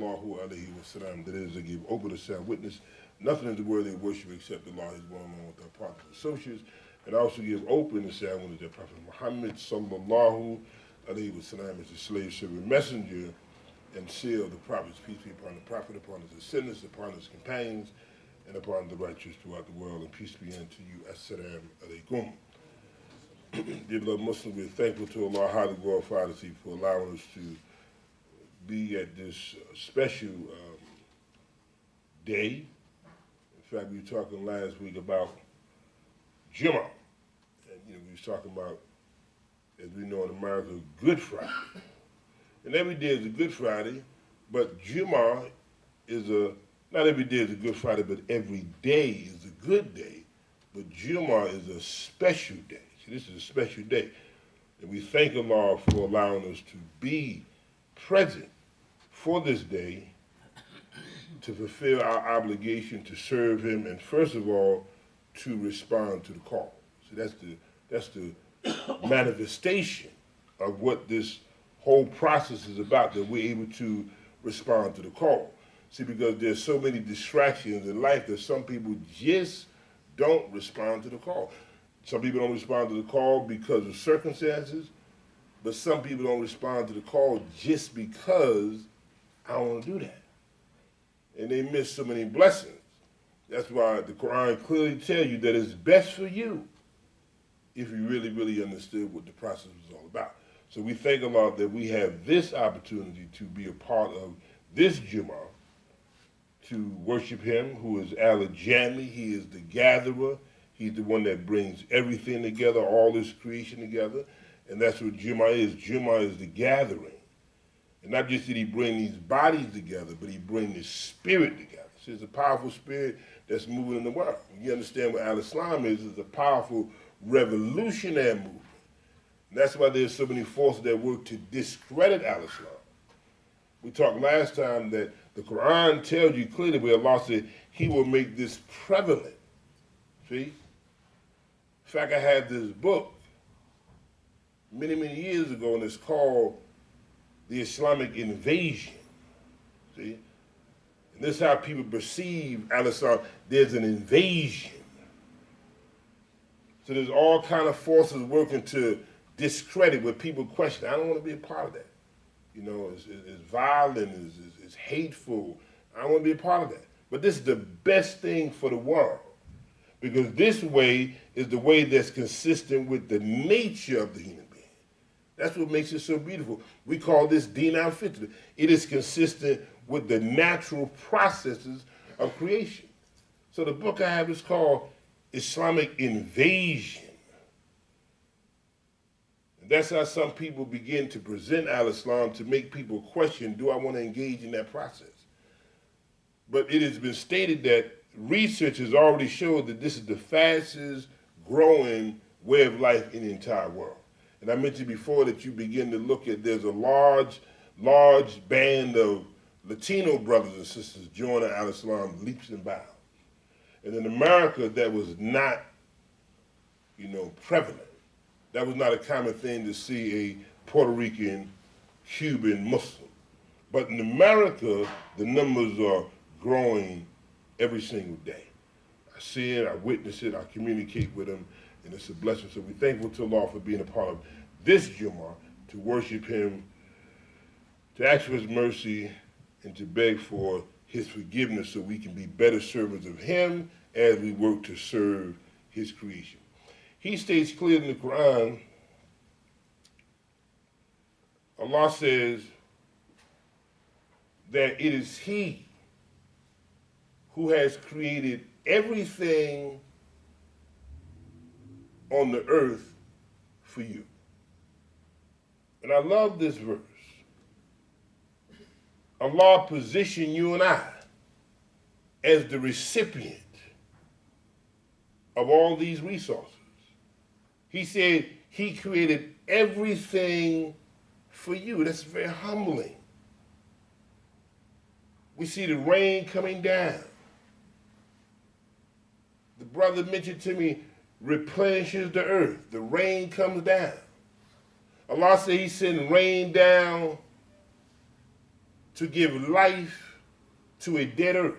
sallallahu alayhi wa sallam, that is to give open and sound witness, nothing is worthy of worship except Allah, His one alone with our prophets and associates, and also give open and sound witness that Prophet Muhammad sallallahu alayhi wa sallam is the slave servant messenger and seal of the prophets, peace be upon the prophet, upon his descendants, upon his companions, and upon the righteous throughout the world, and peace be unto you. Assalamu alaikum. Dear beloved Muslims, we're thankful to Allah, highly glorified as He for allowing us to be at this special day. In fact, we were talking last week about Jumuah, and we were talking about, as we know in America, Good Friday. And every day is a Good Friday, but Jumuah is not every day is a Good Friday, but every day is a good day. But Jumuah is a special day. See, this is a special day. And we thank Allah for allowing us to be present for this day, to fulfill our obligation to serve Him, and first of all, to respond to the call. So that's the manifestation of what this whole process is about, that we're able to respond to the call. See, because there's so many distractions in life that some people just don't respond to the call. Some people don't respond to the call because of circumstances, but some people don't respond to the call just because I don't want to do that. And they miss so many blessings. That's why the Quran clearly tells you that it's best for you if you really, really understood what the process was all about. So we thank Allah that we have this opportunity to be a part of this Jumu'ah, to worship Him, who is Al-Jami. He is the gatherer. He's the one that brings everything together, all this creation together. And that's what Jumu'ah is. Jumu'ah is the gathering. And not just did He bring these bodies together, but He brings the spirit together. So it's a powerful spirit that's moving in the world. You understand what Al-Islam is? It's a powerful revolutionary movement. And that's why there's so many forces that work to discredit Al-Islam. We talked last time that the Quran tells you clearly where Allah said He will make this prevalent. See? In fact, I had this book many, many years ago, and it's called The Islamic Invasion. See? And this is how people perceive Al-Islam. There's an invasion. So there's all kind of forces working to discredit, where people question. I don't want to be a part of that. It's violent, it's hateful. I don't want to be a part of that. But this is the best thing for the world, because this way is the way that's consistent with the nature of the human being. That's what makes it so beautiful. We call this Deen al-Fitr. It is consistent with the natural processes of creation. So the book I have is called Islamic Invasion. That's how some people begin to present Al-Islam, to make people question, do I want to engage in that process? But it has been stated that research has already showed that this is the fastest growing way of life in the entire world. And I mentioned before that you begin to look at, there's a large band of Latino brothers and sisters joining Al-Islam leaps and bounds. And in America, that was not, prevalent. That was not a common thing to see a Puerto Rican, Cuban Muslim. But in America, the numbers are growing every single day. I see it, I witness it, I communicate with them, and it's a blessing. So we're thankful to Allah for being a part of this Jumu'ah, to worship Him, to ask for His mercy, and to beg for His forgiveness so we can be better servants of Him as we work to serve His creation. He states clearly in the Quran, Allah says that it is He who has created everything on the earth for you. And I love this verse. Allah positioned you and I as the recipient of all these resources. He said He created everything for you. That's very humbling. We see the rain coming down. The brother mentioned to me, replenishes the earth. The rain comes down. Allah said He sent rain down to give life to a dead earth.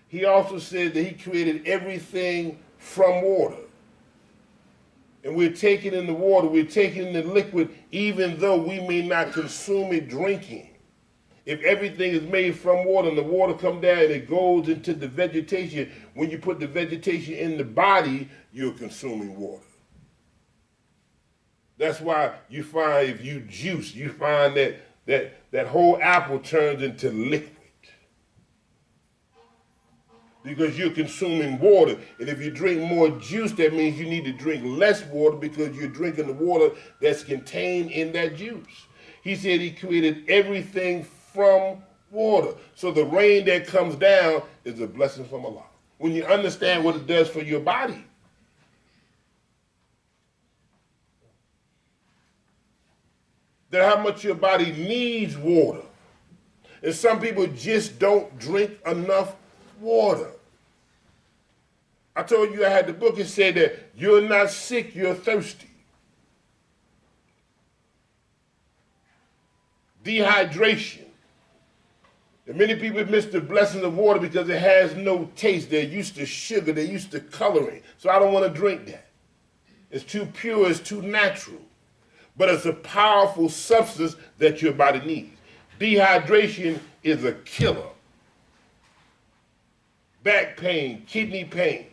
He also said that he created everything from water. And we're taking in the water, we're taking in the liquid, even though we may not consume it drinking. If everything is made from water and the water comes down and it goes into the vegetation, when you put the vegetation in the body, you're consuming water. That's why you find if you juice, you find that whole apple turns into liquid. Because you're consuming water. And if you drink more juice, that means you need to drink less water because you're drinking the water that's contained in that juice. He said he created everything from water. So the rain that comes down is a blessing from Allah. When you understand what it does for your body. That how much your body needs water. And some people just don't drink enough water. I told you I had the book. It said that you're not sick, you're thirsty. Dehydration. And many people miss the blessing of water because it has no taste. They're used to sugar, they're used to coloring. So I don't want to drink that. It's too pure, it's too natural. But it's a powerful substance that your body needs. Dehydration is a killer. Back pain, kidney pain,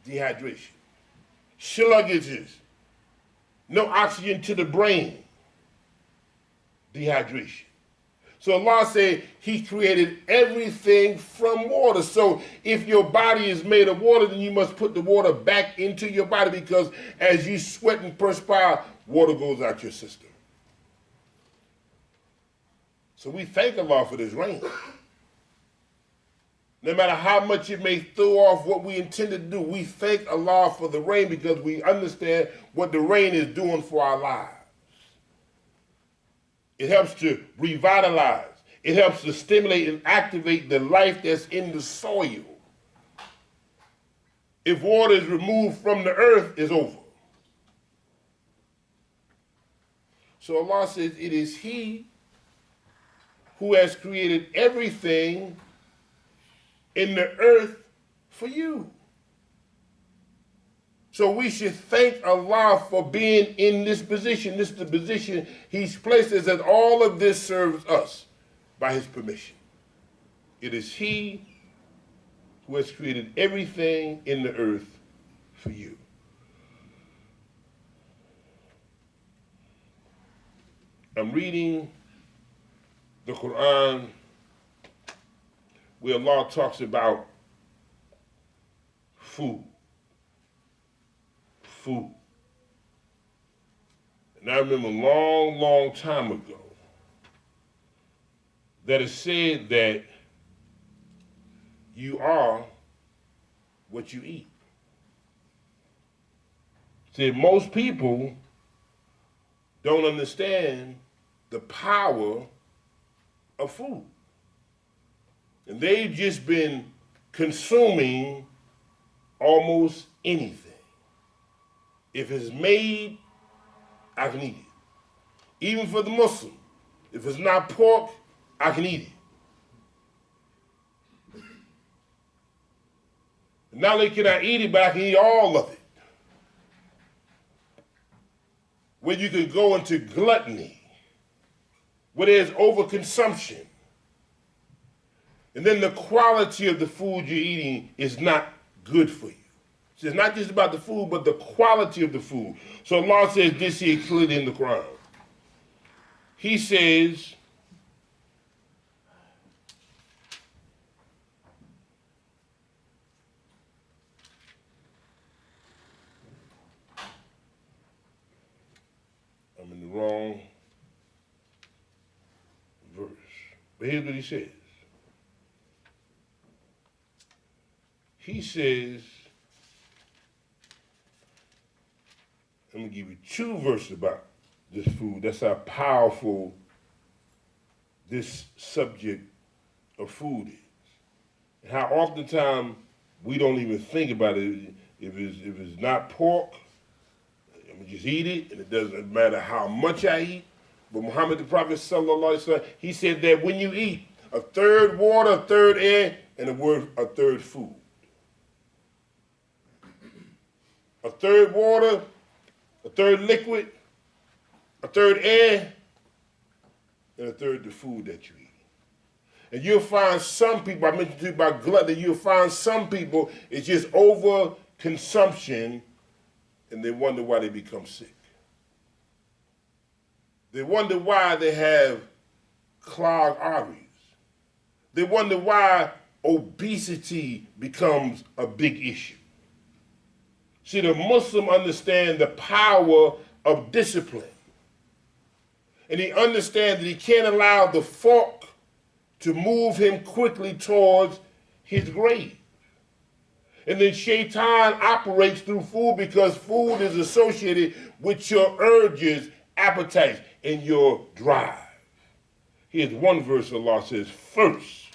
dehydration. Sluggishness, no oxygen to the brain, dehydration. So Allah said he created everything from water. So if your body is made of water, then you must put the water back into your body because as you sweat and perspire, water goes out your system. So we thank Allah for this rain. No matter how much it may throw off what we intended to do, we thank Allah for the rain because we understand what the rain is doing for our lives. It helps to revitalize. It helps to stimulate and activate the life that's in the soil. If water is removed from the earth, it's over. So Allah says it is He who has created everything in the earth for you. So we should thank Allah for being in this position. This is the position He's placed us, and all of this serves us by His permission. It is He who has created everything in the earth for you. I'm reading the Quran where Allah talks about food. Food. And I remember a long, long time ago that it said that you are what you eat. See, most people don't understand the power of food. And they've just been consuming almost anything. If it's made, I can eat it. Even for the Muslim, if it's not pork, I can eat it. Not only can I eat it, but I can eat all of it. Where you can go into gluttony, where there's overconsumption. And then the quality of the food you're eating is not good for you. So it's not just about the food, but the quality of the food. So Allah says this here clearly in the Quran. He says, I'm in the wrong verse. But here's what he says. He says, I'm going to give you two verses about this food. That's how powerful this subject of food is. And how oftentimes we don't even think about it. If it's not pork, I'm going to just eat it, and it doesn't matter how much I eat. But Muhammad the Prophet sallallahu alaihi wasallam, he said that when you eat, a third water, a third air, and a third food. A third water, a third liquid, a third air, and a third the food that you eat. And you'll find some people, I mentioned to you about gluttony, you'll find some people, it's just over consumption, and they wonder why they become sick. They wonder why they have clogged arteries. They wonder why obesity becomes a big issue. See, the Muslim understands the power of discipline. And he understands that he can't allow the fork to move him quickly towards his grave. And then Shaitan operates through food because food is associated with your urges, appetites, and your drive. Here's one verse Allah says, first,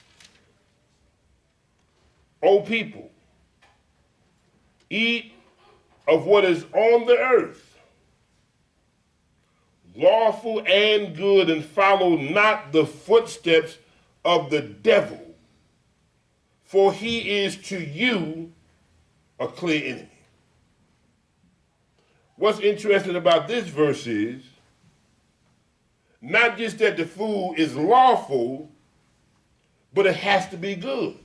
O people, eat of what is on the earth, lawful and good, and follow not the footsteps of the devil, for he is to you a clear enemy. What's interesting about this verse is not just that the food is lawful, but it has to be good.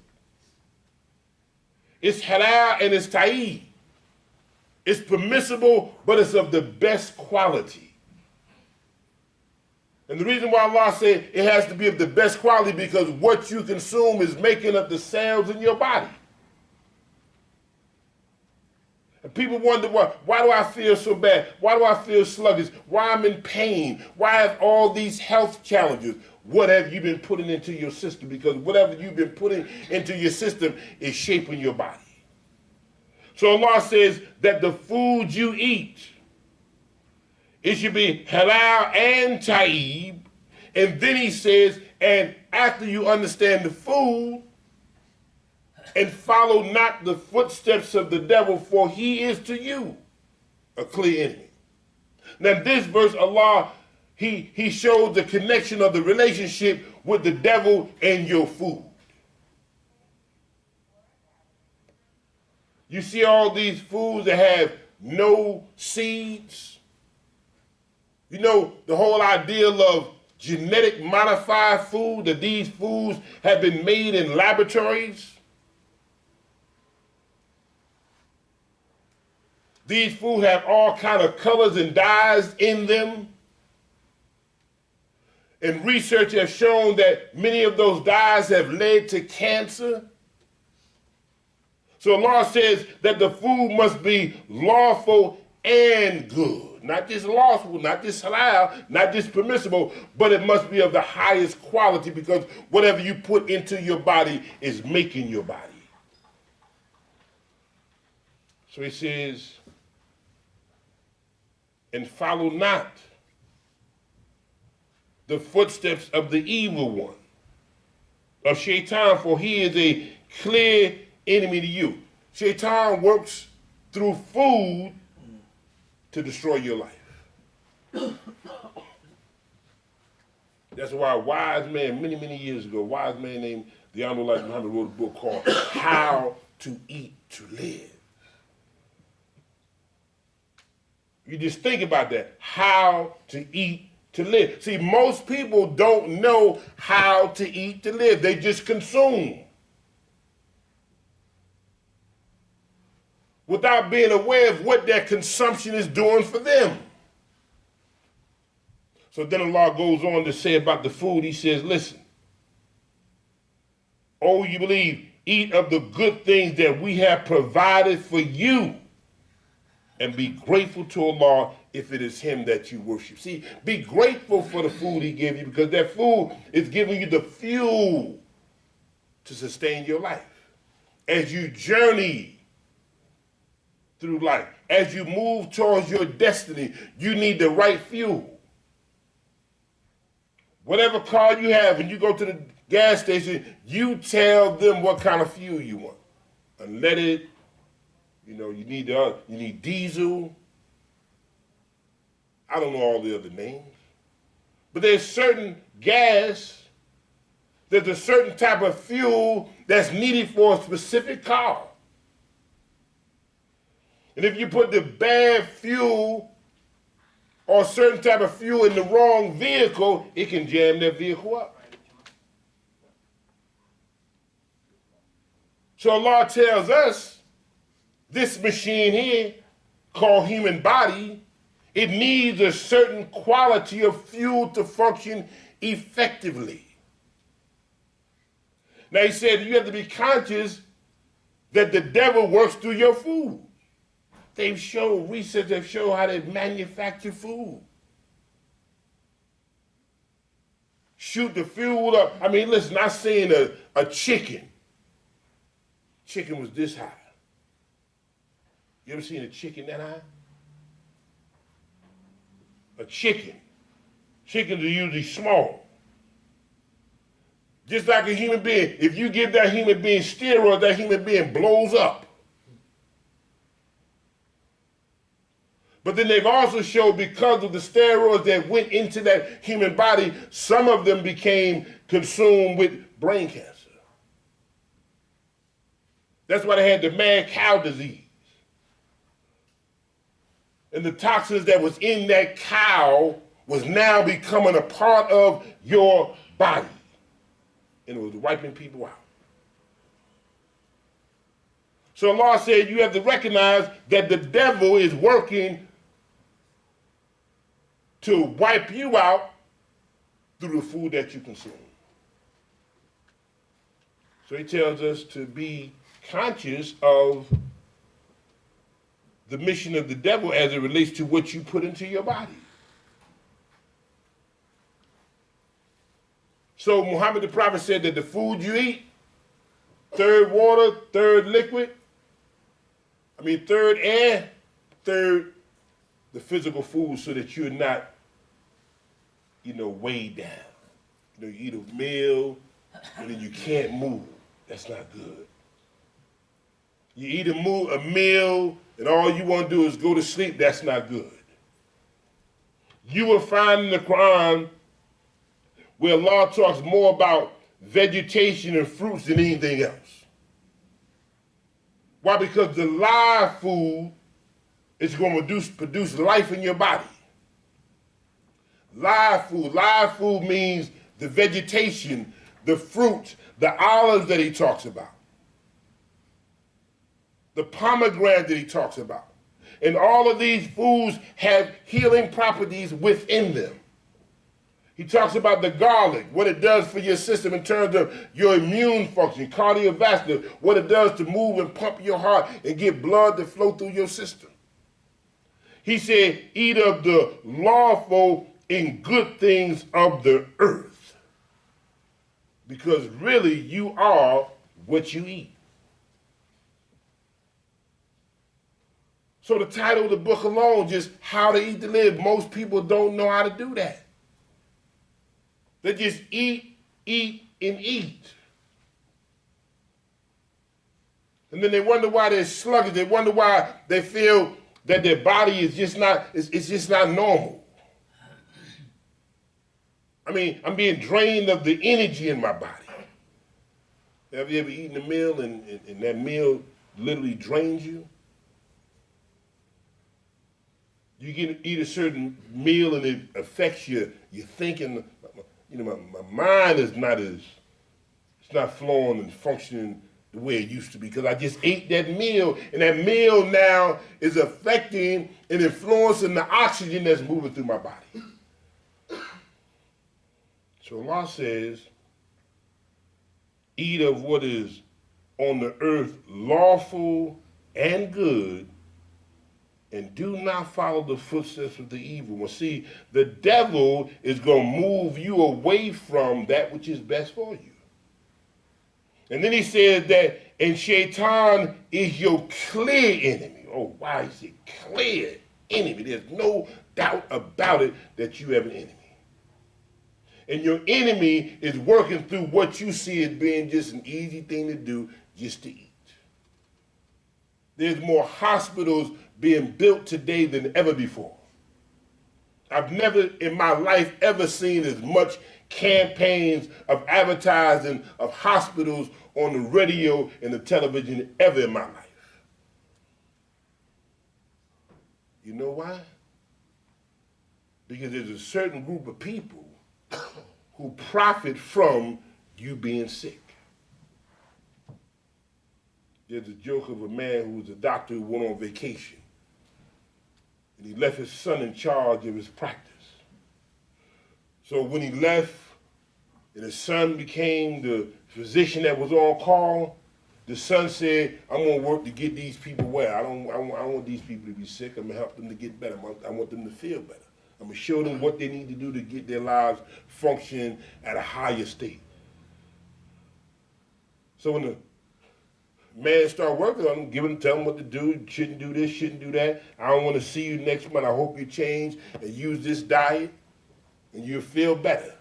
It's halal and it's tayyib. It's permissible, but it's of the best quality. And the reason why Allah said it has to be of the best quality because what you consume is making up the cells in your body. And people wonder, why do I feel so bad? Why do I feel sluggish? Why I'm in pain? Why have all these health challenges? What have you been putting into your system? Because whatever you've been putting into your system is shaping your body. So Allah says that the food you eat, it should be halal and tayyib. And then he says, and after you understand the food, and follow not the footsteps of the devil, for he is to you a clear enemy. Now this verse, Allah, he showed the connection of the relationship with the devil and your food. You see all these foods that have no seeds. You know, the whole idea of genetic modified food, that these foods have been made in laboratories. These foods have all kind of colors and dyes in them. And research has shown that many of those dyes have led to cancer. So Allah says that the food must be lawful and good. Not just lawful, not just halal, not just permissible, but it must be of the highest quality because whatever you put into your body is making your body. So he says, and follow not the footsteps of the evil one, of Shaitan, for he is a clear enemy to you. Shaitan works through food to destroy your life. That's why a wise man, many years ago, a wise man named the Honorable Elijah Muhammad wrote a book called How to Eat to Live. You just think about that, how to eat to live. See, most people don't know how to eat to live. They just consume without being aware of what their consumption is doing for them. So then Allah goes on to say about the food, he says, listen, oh, you believe, eat of the good things that we have provided for you, and be grateful to Allah if it is him that you worship. See, be grateful for the food he gave you because that food is giving you the fuel to sustain your life. As you journey through life, as you move towards your destiny, you need the right fuel. Whatever car you have, when you go to the gas station, you tell them what kind of fuel you want. Unleaded, you know, you need diesel. I don't know all the other names. But there's certain gas, there's a certain type of fuel that's needed for a specific car. And if you put the bad fuel or a certain type of fuel in the wrong vehicle, it can jam that vehicle up. So Allah tells us, this machine here, called human body, it needs a certain quality of fuel to function effectively. Now he said you have to be conscious that the devil works through your food. They've shown, research have shown how they manufacture food. Shoot the fuel up. I mean, listen, I seen a chicken. Chicken was this high. You ever seen a chicken that high? A chicken. Chickens are usually small. Just like a human being, if you give that human being steroids, that human being blows up. But then they've also showed because of the steroids that went into that human body, some of them became consumed with brain cancer. That's why they had the mad cow disease. And the toxins that was in that cow was now becoming a part of your body. And it was wiping people out. So Allah said you have to recognize that the devil is working to wipe you out through the food that you consume. So he tells us to be conscious of the mission of the devil as it relates to what you put into your body. So Muhammad the Prophet said that the food you eat, third water, third liquid, third air, third the physical food so that you're not, weighed down. You eat a meal and then you can't move. That's not good. You eat a meal and all you want to do is go to sleep. That's not good. You will find in the Quran where Allah talks more about vegetation and fruits than anything else. Why? Because the live food is going to produce life in your body. Live food means the vegetation, the fruit, the olives that he talks about, the pomegranate that he talks about. And all of these foods have healing properties within them. He talks about the garlic, what it does for your system in terms of your immune function, cardiovascular, what it does to move and pump your heart and get blood to flow through your system. He said, eat of the lawful and good things of the earth. Because really you are what you eat. So the title of the book alone, just How to Eat to Live, most people don't know how to do that. They just eat, and eat. And then they wonder why they're sluggish. They wonder why they feel that their body is just not, it's just not normal. I'm being drained of the energy in my body. Have you ever eaten a meal and that meal literally drains you? You eat a certain meal and it affects your thinking. My mind is it's not flowing and functioning the way it used to be because I just ate that meal, and that meal now is affecting and influencing the oxygen that's moving through my body. So Allah says, eat of what is on the earth lawful and good, and do not follow the footsteps of the evil one. See, the devil is going to move you away from that which is best for you. And then he says that, and Shaitan is your clear enemy. Oh, why is it clear enemy? There's no doubt about it that you have an enemy. And your enemy is working through what you see as being just an easy thing to do, just to eat. There's more hospitals being built today than ever before. I've never in my life ever seen as much campaigns of advertising of hospitals on the radio and the television ever in my life. You know why? Because there's a certain group of people who profit from you being sick. There's a joke of a man who was a doctor who went on vacation. And he left his son in charge of his practice. So when he left and his son became the physician that was on call, the son said, I'm going to work to get these people well. I don't want these people to be sick. I'm going to help them to get better. I want them to feel better. I'm going to show them what they need to do to get their lives function at a higher state. So when the man started working on them, tell them what to do, shouldn't do this, shouldn't do that. I don't want to see you next month. I hope you change and use this diet and you'll feel better.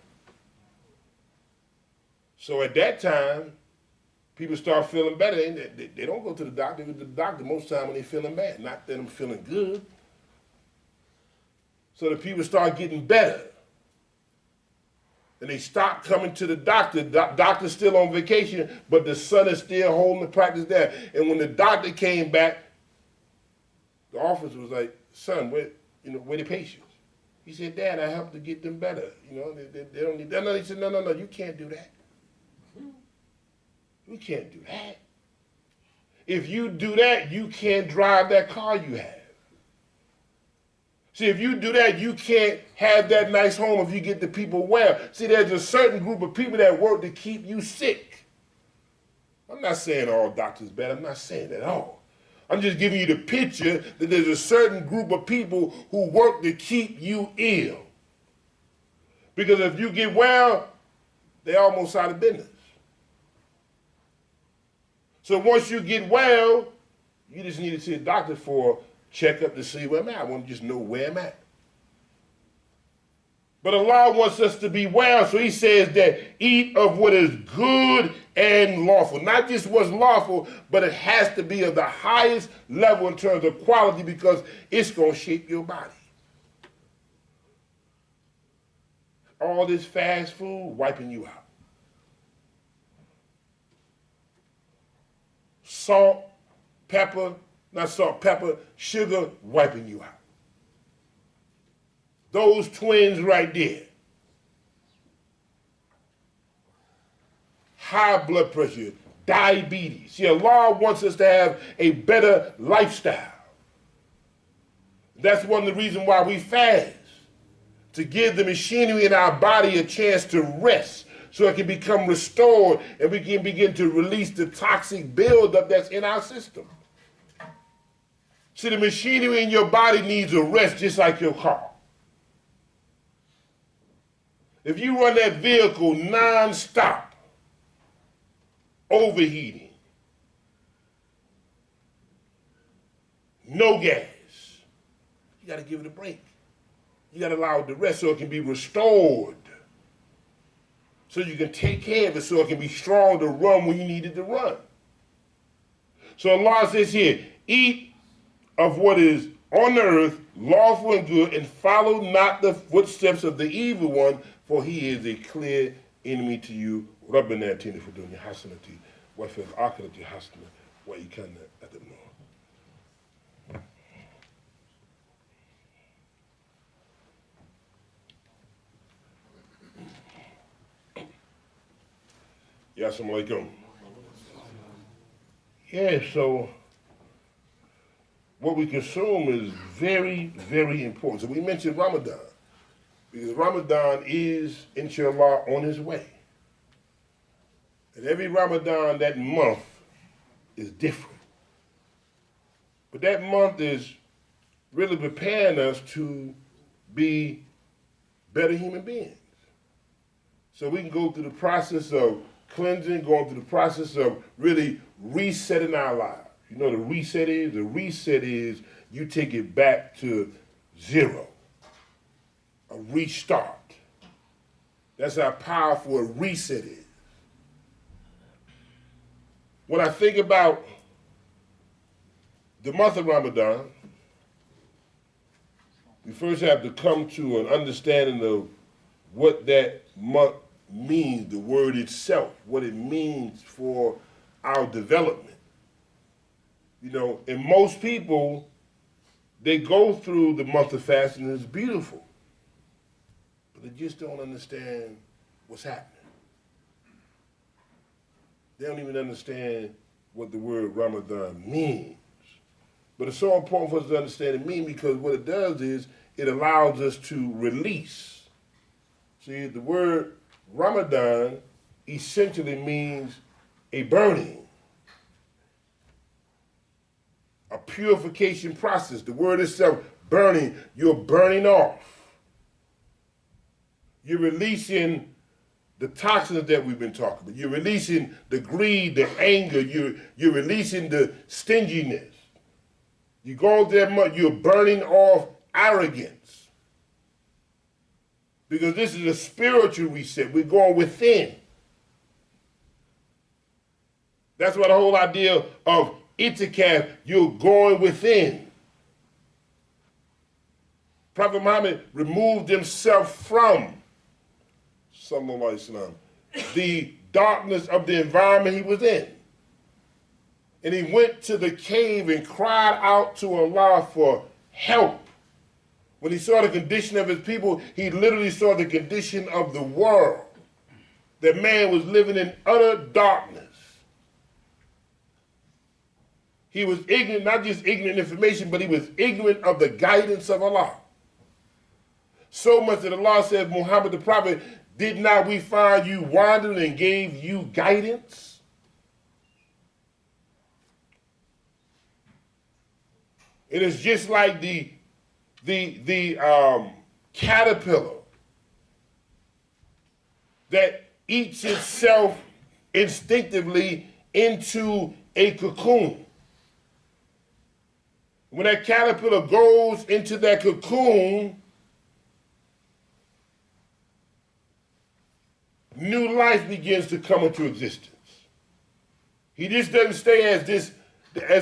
So at that time, people start feeling better. They don't go to the doctor. They go to the doctor most of the time when they're feeling bad, not that I'm feeling good. So the people start getting better. And they stop coming to the doctor. Doctor's still on vacation, but the son is still holding the practice there. And when the doctor came back, the officer was like, son, where the patients? He said, Dad, I helped to get them better. They don't need that. No, he said, no, you can't do that. You can't do that. If you do that, you can't drive that car you have. See, if you do that, you can't have that nice home if you get the people well. See, there's a certain group of people that work to keep you sick. I'm not saying all doctors bad. I'm not saying that at all. I'm just giving you the picture that there's a certain group of people who work to keep you ill. Because if you get well, they're almost out of business. So once you get well, you just need to see a doctor for check up to see where I'm at. I want to just know where I'm at. But Allah wants us to be well, so he says that eat of what is good and lawful. Not just what's lawful, but it has to be of the highest level in terms of quality because it's going to shape your body. All this fast food wiping you out. Salt, pepper, not salt, pepper, sugar, wiping you out. Those twins right there. High blood pressure, diabetes. See, Allah wants us to have a better lifestyle. That's one of the reasons why we fast. To give the machinery in our body a chance to rest so it can become restored and we can begin to release the toxic buildup that's in our system. See, the machinery in your body needs a rest just like your car. If you run that vehicle non-stop, overheating, no gas, you got to give it a break. You got to allow it to rest so it can be restored. So you can take care of it so it can be strong to run when you need it to run. So Allah says here, eat of what is on the earth, lawful and good, and follow not the footsteps of the evil one, for he is a clear enemy to you. رَبَّنَا آتِنَا فِي الدُّنْيَا حَسَنَةً وَفِي الْآخِرَةِ حَسَنَةً وَقِنَا عَذَابَ النَّارِ. Yeah, assalamu alaikum. Yeah, so what we consume is very, very important. So we mentioned Ramadan, because Ramadan is, inshallah, on his way. And every Ramadan, that month, is different. But that month is really preparing us to be better human beings. So we can go through the process of cleansing, going through the process of really resetting our lives. You know what a reset is? A reset is you take it back to zero, a restart. That's how powerful a reset is. When I think about the month of Ramadan, we first have to come to an understanding of what that month means, the word itself, what it means for our development. You know, and most people, they go through the month of fasting and it's beautiful, but they just don't understand what's happening. They don't even understand what the word Ramadan means. But it's so important for us to understand it means, because what it does is it allows us to release. See, the word Ramadan essentially means a burning, a purification process. The word itself, burning, you're burning off. You're releasing the toxins that we've been talking about. You're releasing the greed, the anger. You're releasing the stinginess. You go there much, you're burning off arrogance. Because this is a spiritual reset. We're going within. That's why the whole idea of itikaf, you're going within. Prophet Muhammad removed himself from, sallallahu alaihi wasallam, the darkness of the environment he was in. And he went to the cave and cried out to Allah for help. When he saw the condition of his people, he literally saw the condition of the world. That man was living in utter darkness. He was ignorant, not just ignorant information, but he was ignorant of the guidance of Allah. So much that Allah said, Muhammad the Prophet, did not we find you wandering and gave you guidance? It is just like the caterpillar that eats itself instinctively into a cocoon. When that caterpillar goes into that cocoon, new life begins to come into existence. He just doesn't stay as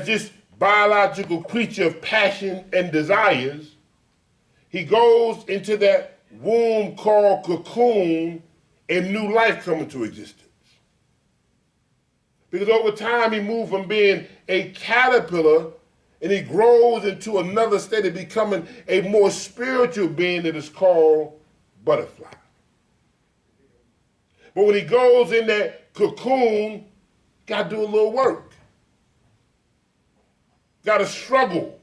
this biological creature of passion and desires. He goes into that womb called cocoon and new life comes into existence. Because over time he moved from being a caterpillar and he grows into another state of becoming a more spiritual being that is called butterfly. But when he goes in that cocoon, got to do a little work. Got to struggle.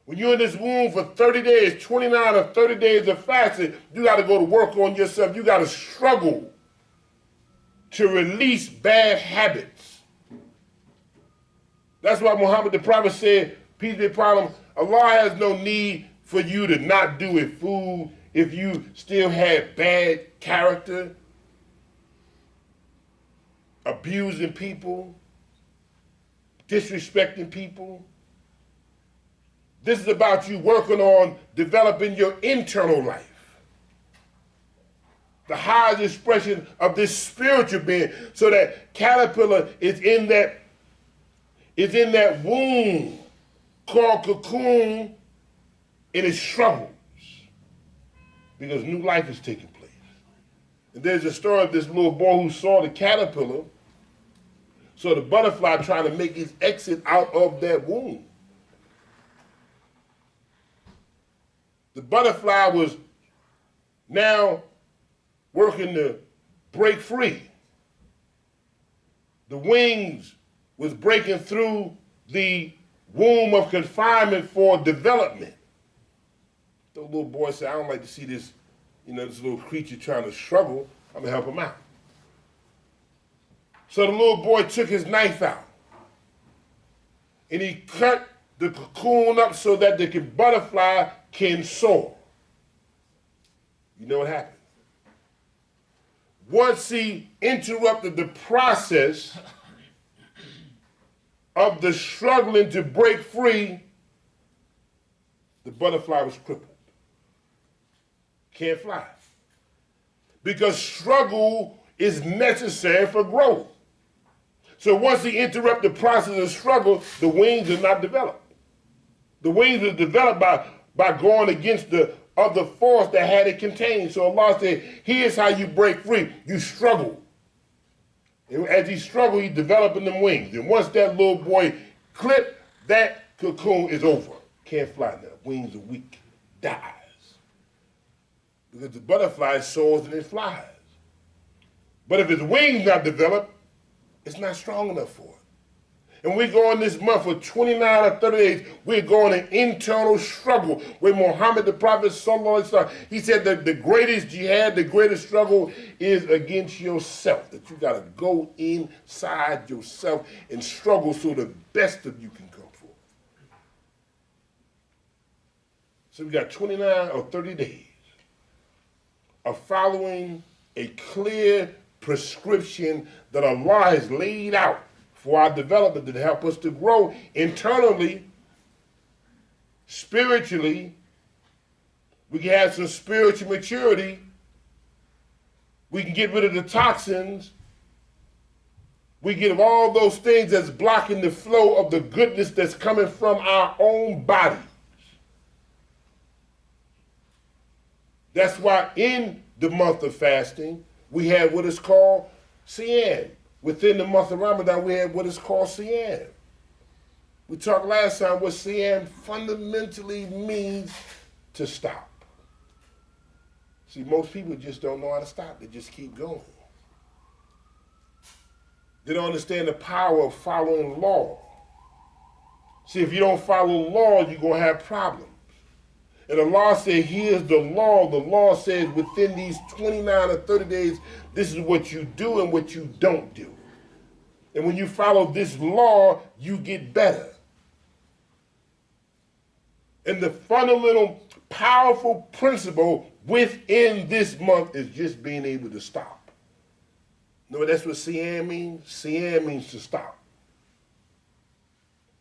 When you're in this womb for 30 days, 29 or 30 days of fasting, you got to go to work on yourself. You got to struggle to release bad habits. That's why Muhammad the Prophet said, peace be upon him, Allah has no need for you to not do it food if you still have bad character, abusing people, disrespecting people. This is about you working on developing your internal life. The highest expression of this spiritual being. So that caterpillar is in that womb called cocoon and it struggles because new life is taking place. And there's a story of this little boy who saw the caterpillar, so the butterfly trying to make his exit out of that womb. The butterfly was now working to break free. The wings was breaking through the womb of confinement for development. The little boy said, I don't like to see this, this little creature trying to struggle. I'm gonna help him out. So the little boy took his knife out and he cut the cocoon up so that the butterfly can soar. You know what happened? Once he interrupted the process of the struggling to break free, the butterfly was crippled. Can't fly. Because struggle is necessary for growth. So once he interrupted the process of struggle, the wings are not developed. The wings are developed by by going against the other force that had it contained. So Allah said, here's how you break free. You struggle. And as he struggled, he's developing them wings. And once that little boy clipped, that cocoon is over. Can't fly now. Wings are weak. Dies. Because the butterfly soars and it flies. But if its wings not developed, it's not strong enough for it. And we're going this month for 29 or 30 days, we're going an internal struggle with Muhammad, the Prophet, sallallahu alaihi wasallam. He said that the greatest jihad, the greatest struggle is against yourself. That you got to go inside yourself and struggle so the best of you can come forth. So we got 29 or 30 days of following a clear prescription that Allah has laid out for our development, to help us to grow internally, spiritually. We can have some spiritual maturity. We can get rid of the toxins. We get all those things that's blocking the flow of the goodness that's coming from our own bodies. That's why in the month of fasting, we have what is called Siyam. Within the month of Ramadan, we have what is called Siyam. We talked last time what Siyam fundamentally means to stop. See, most people just don't know how to stop. They just keep going. They don't understand the power of following law. See, if you don't follow law, you're going to have problems. And Allah said, here's the law. The law says within these 29 or 30 days, this is what you do and what you don't do. And when you follow this law, you get better. And the fundamental, powerful principle within this month is just being able to stop. You know that's what Siyam means? Siyam means to stop.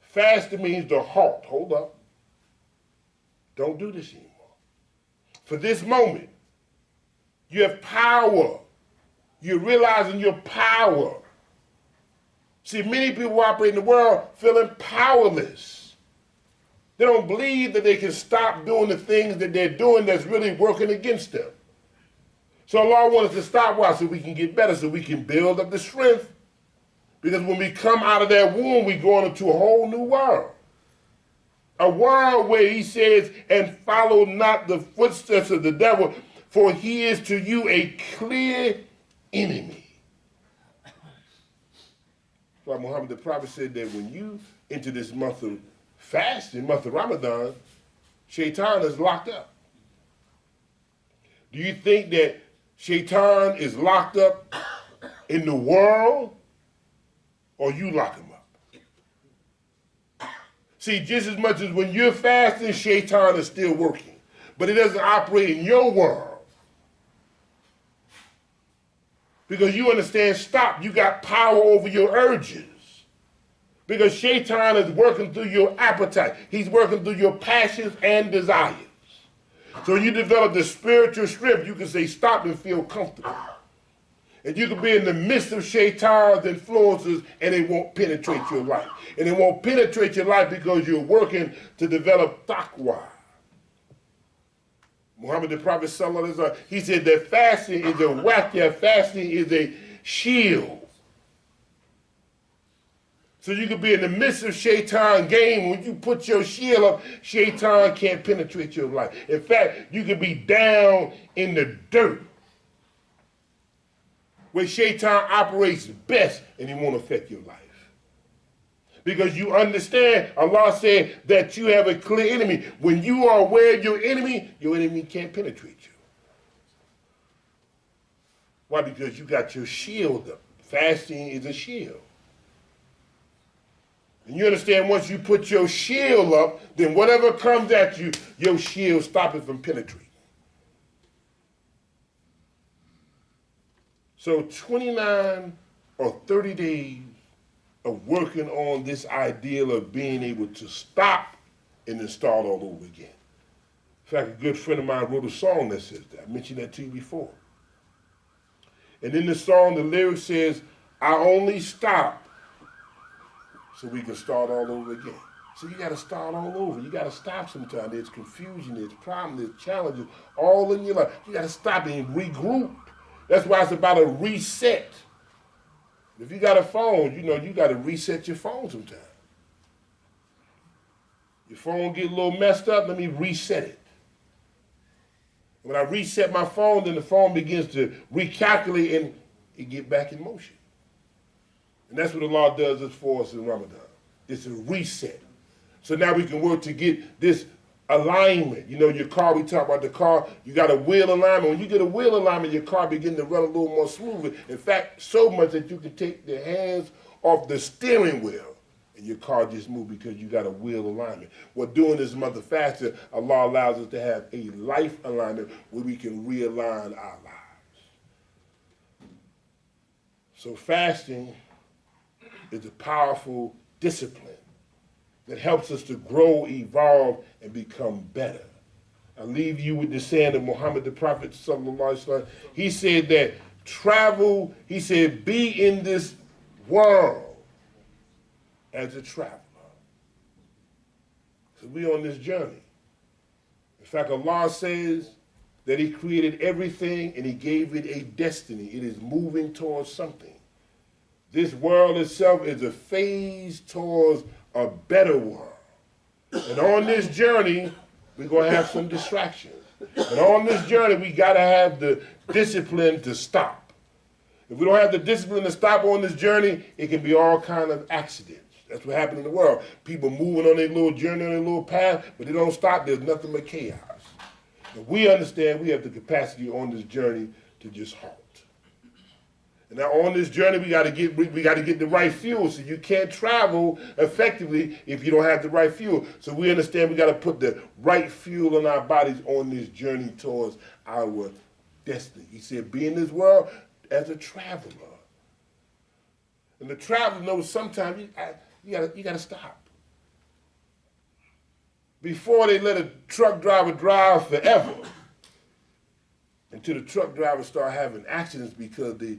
Fasting means to halt. Hold up. Don't do this anymore. For this moment, you have power. You're realizing your power. See, many people operate in the world feeling powerless. They don't believe that they can stop doing the things that they're doing that's really working against them. So Allah wants us to stop. Why? So we can get better, so we can build up the strength. Because when we come out of that womb, we're going into a whole new world. A world where he says, and follow not the footsteps of the devil, for he is to you a clear enemy. Like Muhammad the Prophet said that when you enter this month of fasting, month of Ramadan, Shaitan is locked up. Do you think that Shaitan is locked up in the world, or you lock him up? See, just as much as when you're fasting, Shaitan is still working, but it doesn't operate in your world. Because you understand, stop, you got power over your urges. Because Shaitan is working through your appetite. He's working through your passions and desires. So you develop the spiritual strength, you can say stop and feel comfortable. And you can be in the midst of Shaitan's influences and it won't penetrate your life. And it won't penetrate your life because you're working to develop taqwa. Muhammad the Prophet sallallahu alaihi wasallam, he said that fasting is a waqiyah, fasting is a shield. So you could be in the midst of Shaitan game. When you put your shield up, Shaitan can't penetrate your life. In fact, you could be down in the dirt where Shaitan operates best and it won't affect your life. Because you understand, Allah said that you have a clear enemy. When you are aware of your enemy can't penetrate you. Why? Because you got your shield up. Fasting is a shield. And you understand once you put your shield up, then whatever comes at you, your shield stops it from penetrating. So 29 or 30 days of working on this ideal of being able to stop and then start all over again. In fact, a good friend of mine wrote a song that says that. I mentioned that to you before. And in the song, the lyric says, I only stop so we can start all over again. So you got to start all over. You got to stop sometimes. There's confusion, there's problems, there's challenges all in your life. You got to stop and regroup. That's why it's about a reset. If you got a phone, you know, you got to reset your phone sometimes. Your phone get a little messed up, let me reset it. When I reset my phone, then the phone begins to recalculate and it get back in motion. And that's what Allah does this for us in Ramadan. It's a reset. So now we can work to get this alignment. You know, your car, we talk about the car, you got a wheel alignment. When you get a wheel alignment, your car begins to run a little more smoothly. In fact, so much that you can take the hands off the steering wheel and your car just moves because you got a wheel alignment. Well, doing this month of fasting, Allah allows us to have a life alignment where we can realign our lives. So fasting is a powerful discipline that helps us to grow, evolve, and become better. I leave you with the saying of Muhammad the Prophet, sallallahu alaihi wasallam. He said that travel, he said, be in this world as a traveler. So we on this journey. In fact, Allah says that he created everything and he gave it a destiny. It is moving towards something. This world itself is a phase towards a better world. And on this journey, we're going to have some distractions. And on this journey, we got to have the discipline to stop. If we don't have the discipline to stop on this journey, it can be all kind of accidents. That's what happened in the world. People moving on their little journey, on their little path, but they don't stop. There's nothing but chaos. And we understand we have the capacity on this journey to just halt. And now on this journey, we got to get the right fuel. So you can't travel effectively if you don't have the right fuel. So we understand we got to put the right fuel in our bodies on this journey towards our destiny. He said, be in this world as a traveler. And the traveler knows sometimes you got to stop. Before they let a truck driver drive forever, until the truck drivers start having accidents because they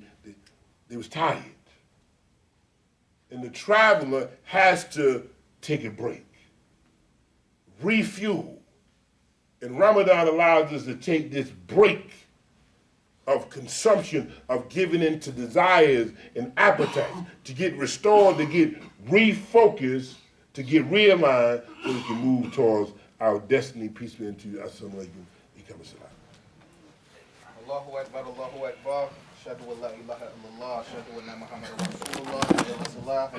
was tired. And the traveler has to take a break, refuel. And Ramadan allows us to take this break of consumption, of giving in to desires and appetites, to get restored, to get refocused, to get realigned, so we can move towards our destiny. Peace be unto you. Assalamu alaikum. Allahu Akbar, Allahu Akbar. Ashhadu an la ilaha illallah, ashhadu anna Muhammadan Rasulullah.